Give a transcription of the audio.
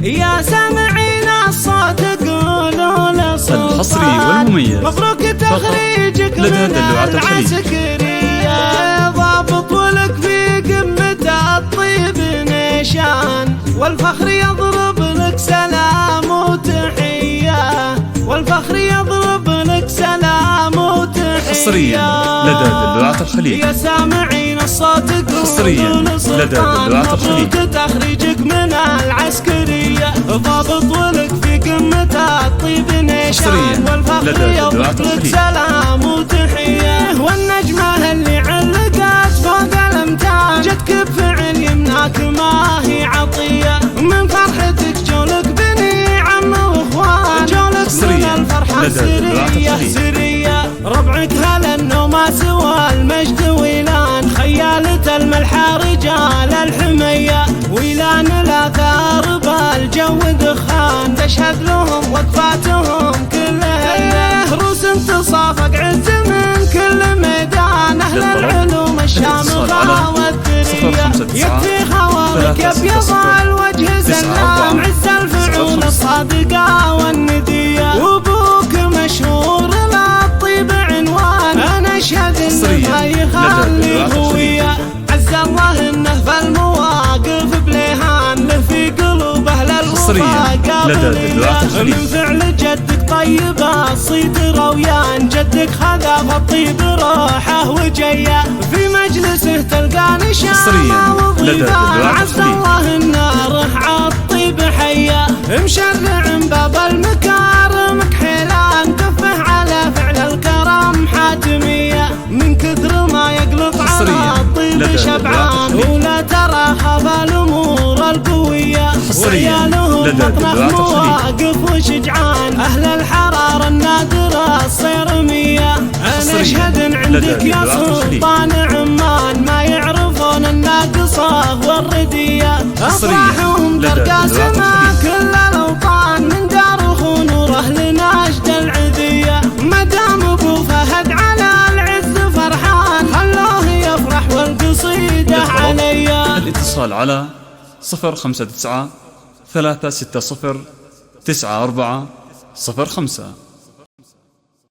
يا سامعين الصوت قولوا لصوت الحصري والمميز مبروك تخريجك لدى من دلوعة الخليج. العسكرية ضابط ولك في قمة الطيب نشان، والفخر يضرب لك سلام وتحية، والفخر يضرب لك سلام وتحية. حصريا لدى دلوعة الخليج. يا سامعين الصوت حصريا لدى دلوعة الخليج. مبروك تخريجك من العسكرية ضابط ولك في قمة الطيب نشان، والفخر يضرب لك سلام وتحية. والنجمة اللي علقت فوق الامتار جتك بفعل يمناك ما هي عطية، من فرحتك جولك بني عم واخوان، جولك من الفرحة سرية. ربعك هلا وما سوى المجد ويلان، خيالة الملحى رجال الحمية، ويلان الاثار بالجو دخان، تشهد لهم وقفاتهم كلها روس تصافق عز من كل ميدان، اهل العلوم الشامخة والثرية، يكفي خوارك يبيض الوجه سلام، عز الفعول الصادقة والندية، وابوك مشهور للطيب عنوان، انا اشهد انه ما يخلي هوية، عز الله انه في المواقف بليهان، له في قلوب اهل الوفا قابلية، من فعل جدك طيب الصيد رويان، جدك خذا فالطيب روحه وجيه، في مجلسه تلقى نشامه وضيفه، عز الله النار عالطيب حيه، مشرع باب المكارم كحيلان، كفه على فعل الكرم حاتميه، من كثر ما يقلط على الطيب شبعان، ولا ترى خاف الامور القويه، وعيالهم مطرح مواقف وشجعان، اهل الحراره النادره الصيرميه، انا اشهد ان عندك يا سلطان عمان ما يعرفون الناقصه والرديه، افراحهم ترقى سما كل الاوطان، من دار ونور اهل ناشد العذيه، ما دام ابو فهد على العز فرحان، خلوه يفرح والقصيده عليا. الاتصال على 059 360 94 05.